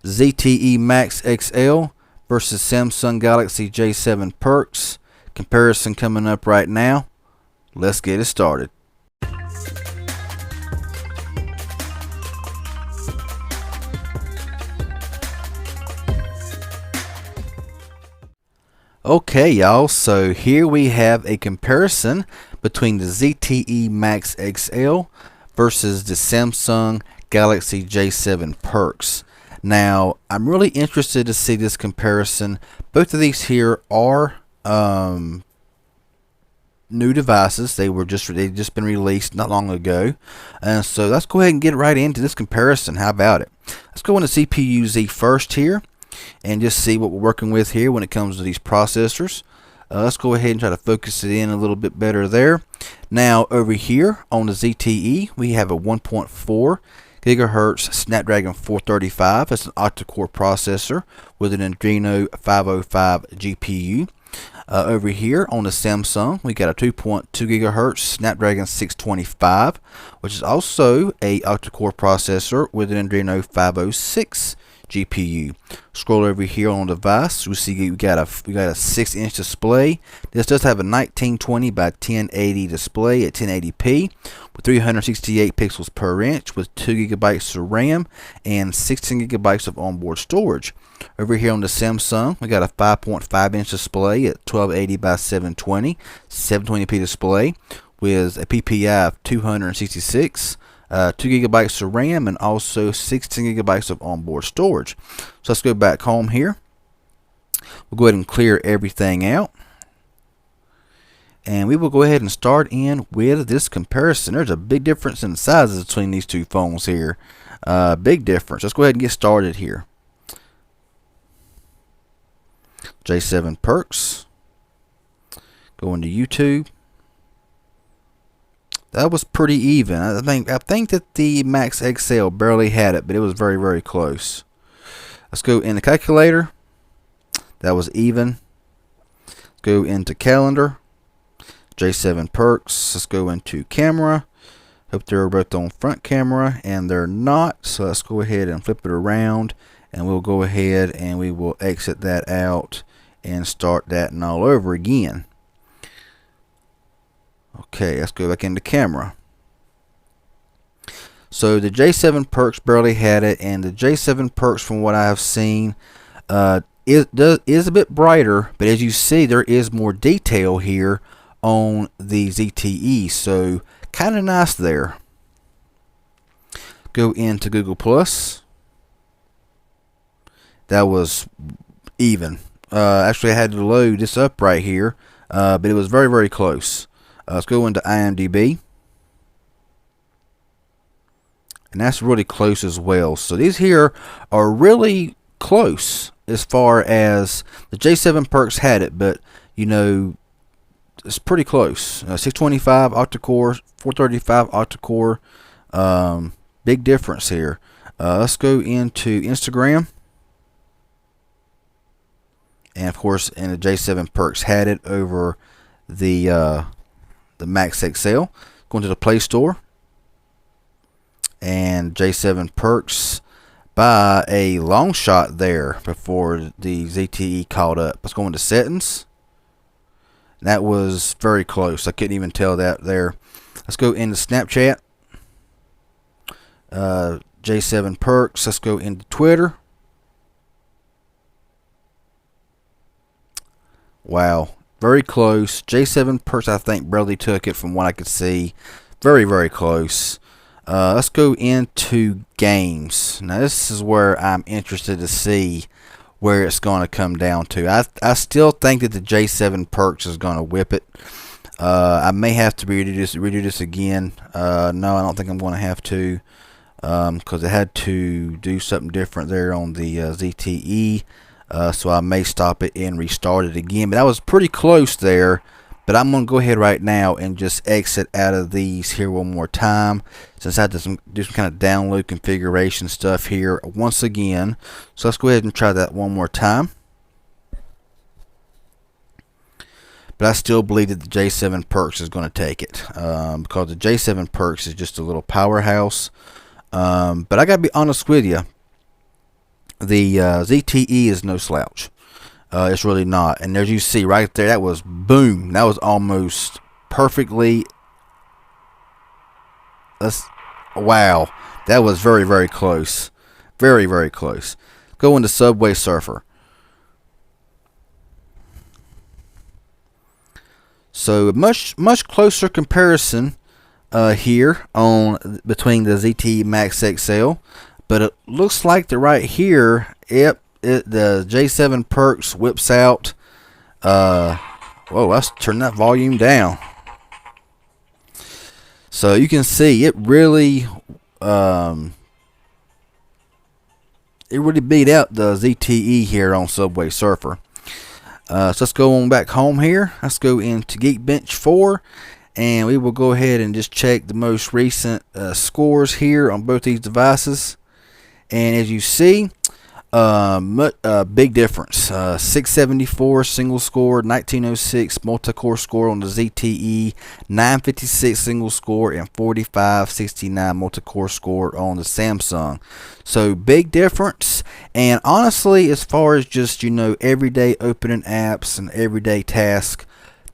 ZTE Max XL versus Samsung Galaxy J7 Perx. Comparison coming up right now. Let's get it started. Okay, y'all, so here we have a comparison between the ZTE Max XL versus the Samsung Galaxy J7 Perx. Now, I'm really interested to see this comparison. Both of these here are new devices. They've just been released not long ago, and so let's go ahead and get right into this comparison. How about it? Let's go into CPU-Z first here and just see what we're working with here when it comes to these processors. Let's go ahead and try to focus it in a little bit better there. Now over here on the ZTE, we have a 1.4 gigahertz Snapdragon 435. That's an octa-core processor with an Adreno 505 GPU. Over here on the Samsung, we got a 2.2 gigahertz Snapdragon 625, which is also a octa-core processor with an Adreno 506 GPU. Scroll over here on the device, we see we got a 6-inch display. This does have a 1920 by 1080 display at 1080p with 368 pixels per inch with 2 gigabytes of RAM and 16 gigabytes of onboard storage. Over here on the Samsung, we got a 5.5-inch display at 1280 by 720, 720p display with a PPI of 266. 2 gigabytes of RAM and also 16 gigabytes of onboard storage. So let's go back home here. We'll go ahead and clear everything out. And we will go ahead and start in with this comparison. There's a big difference in the sizes between these two phones here. Big difference. Let's go ahead and get started here. J7 Perx. Go into YouTube. That was pretty even. I think that the Max XL barely had it, but it was very, very close. Let's go in the calculator. That was even. Let's go into calendar. J7 Perx. Let's go into camera. Hope they're both on front camera, and they're not. So let's go ahead and flip it around, and we'll go ahead and we will exit that out and start that and all over again. Okay, let's go back into camera. So the J7 Perx barely had it, and the J7 Perx, from what I have seen, is a bit brighter, but as you see, there is more detail here on the ZTE, so kind of nice there. Go into Google Plus. That was even. Actually, I had to load this up right here, but it was very, very close. Let's go into IMDb, and that's really close as well. So these here are really close as far as the J7 Perx had it, but you know, it's pretty close. 625 octa-core, 435 octa-core. Big difference here. Let's go into Instagram, and of course, and the J7 Perx had it over the Max XL. Go into the Play Store, and J7 Perx by a long shot there before the ZTE caught up. Let's go into settings. That was very close. I couldn't even tell that there. Let's go into Snapchat. J7 Perx. Let's go into Twitter. Wow. Very close. J7 Perx, I think, barely took it from what I could see. Very, very close. Let's go into games. Now, this is where I'm interested to see where it's going to come down to. I still think that the J7 Perx is going to whip it. I may have to redo this again. No, I don't think I'm going to have to, because I had to do something different there on the ZTE. So I may stop it and restart it again. But I was pretty close there. But I'm going to go ahead right now and just exit out of these here one more time, since I had to do some kind of download configuration stuff here once again. So let's go ahead and try that one more time. But I still believe that the J7 Perx is going to take it, because the J7 Perx is just a little powerhouse. But I got to be honest with you. the ZTE is no slouch. It's really not. And as you see right there, that was boom. That was almost perfectly. Wow. That was very, very close. Very, very close. Go into Subway Surfer. So a much closer comparison here on between the ZTE Max XL, but it looks like that right here, the J7 Perx whips out. Whoa, let's turn that volume down. So you can see it really beat out the ZTE here on Subway Surfer. So let's go on back home here. Let's go into Geekbench 4, and we will go ahead and just check the most recent scores here on both these devices. And as you see, big difference. 674 single score, 1906 multi-core score on the ZTE, 956 single score, and 4569 multi-core score on the Samsung. So big difference. And honestly, as far as just, everyday opening apps and everyday tasks,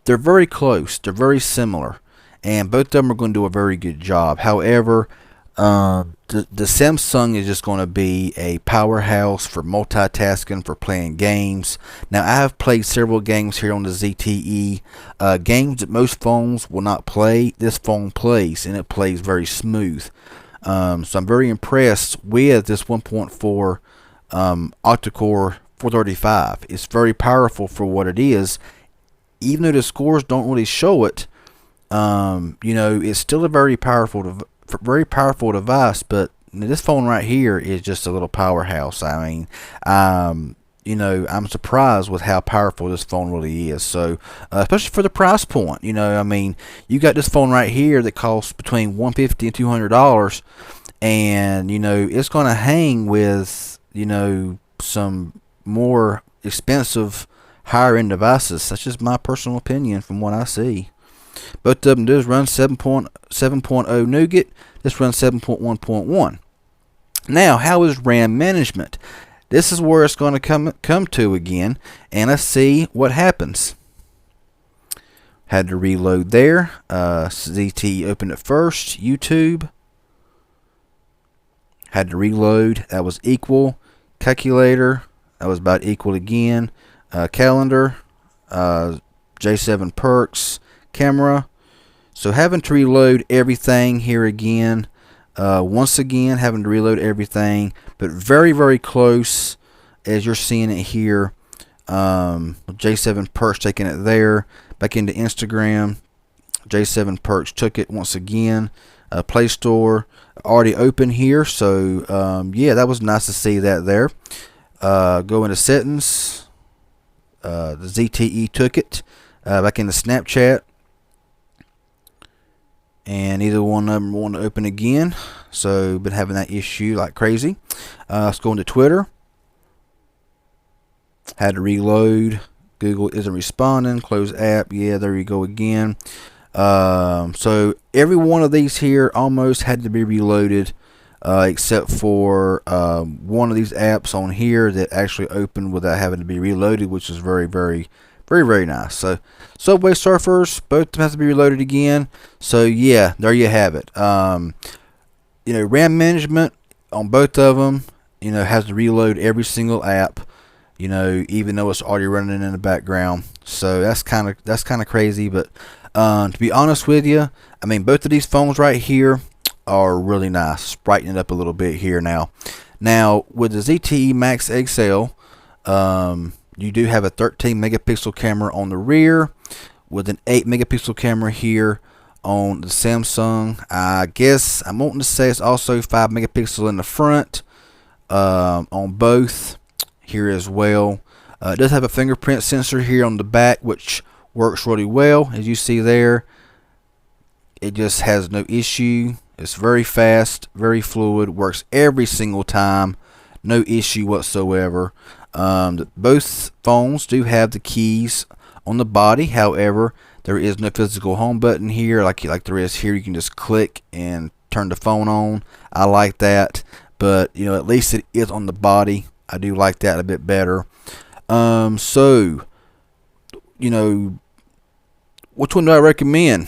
they're very close. They're very similar, and both of them are going to do a very good job. However, the Samsung is just going to be a powerhouse for multitasking, for playing games. Now, I have played several games here on the ZTE, games that most phones will not play. This phone plays, and it plays very smooth. So I'm very impressed with this 1.4 octa-core 435. It's very powerful for what it is. Even though the scores don't really show it, it's still a very powerful device. But this phone right here is just a little powerhouse. I mean, I'm surprised with how powerful this phone really is. So, especially for the price point, you got this phone right here that costs between $150 and $200, and it's going to hang with some more expensive, higher end devices. That's just my personal opinion from what I see. Both of them does run 7.0 Nougat. This runs 7.1.1. Now, how is RAM management? This is where it's going to come to again, and let's see what happens. Had to reload there. ZTE opened it first. YouTube. Had to reload. That was equal. Calculator. That was about equal again. Calendar. J7 Perx. Camera. So having to reload everything here again. Once again, having to reload everything, but very, very close as you're seeing it here. J7 Perx taking it there. Back into Instagram. J7 Perx took it once again. Play Store already open here. So, yeah, that was nice to see that there. Go into settings. The ZTE took it. Back into Snapchat. And either one of them want to open again. So, been having that issue like crazy. Let's go into Twitter. Had to reload. Google isn't responding. Close app. Yeah, there you go again. So, every one of these here almost had to be reloaded. Except for one of these apps on here that actually opened without having to be reloaded, which is very, very, very, very nice. So, Subway Surfers, both of them have to be reloaded again. So, yeah, there you have it. RAM management on both of them, has to reload every single app, even though it's already running in the background. So, that's kind of crazy. But to be honest with you, both of these phones right here are really nice. Brighten it up a little bit here now. Now, with the ZTE Max XL, you do have a 13 megapixel camera on the rear with an 8 megapixel camera here on the Samsung. I guess I'm wanting to say it's also 5 megapixel in the front on both here as well. It does have a fingerprint sensor here on the back, which works really well. As you see there, it just has no issue. It's very fast, very fluid, works every single time, no issue whatsoever. Both phones do have the keys on the body. However, there is no physical home button here like there is here. You can just click and turn the phone on. I like that, but at least it is on the body I do like that a bit better. So, you know, which one do I recommend?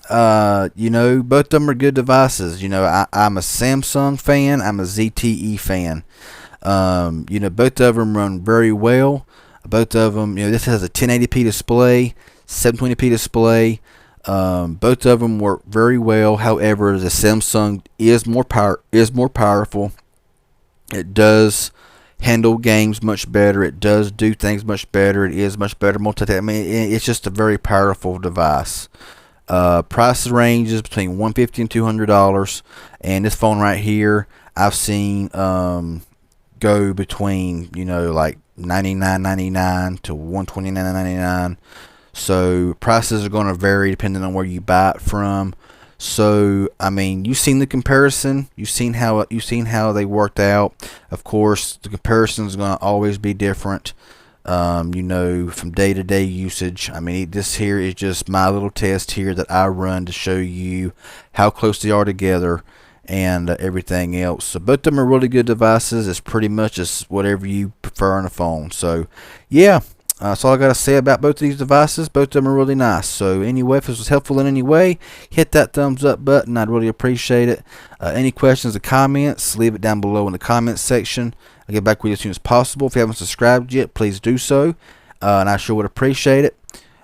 You know, both of them are good devices. You know, I'm a Samsung fan. I'm a ZTE fan. You know, both of them run very well. Both of them, you know, this has a 1080p display, 720p display. Both of them work very well. However, the Samsung is more powerful. It does handle games much better. It does do things much better. It is much better multitasking. I mean, it's just a very powerful device. Price ranges between $150 and $200, and this phone right here, I've seen go between, you know, like $99.99 to $129.99. So prices are going to vary depending on where you buy it from. So I mean, you've seen the comparison. You've seen how they worked out. Of course, the comparison is going to always be different. You know, from day-to-day usage. I mean, this here is just my little test here that I run to show you how close they are together and everything else. So both of them are really good devices. It's pretty much just whatever you prefer on a phone. So yeah, that's all I got to say about both of these devices. Both of them are really nice. So anyway, if this was helpful in any way, hit that thumbs up button. I'd really appreciate it. Any questions or comments, leave it down below in the comments section. I'll get back with you as soon as possible. If you haven't subscribed yet, please do so. And I sure would appreciate it.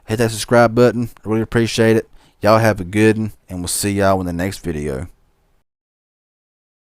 Hit that subscribe button. I really appreciate it. Y'all have a good one, and we'll see y'all in the next video.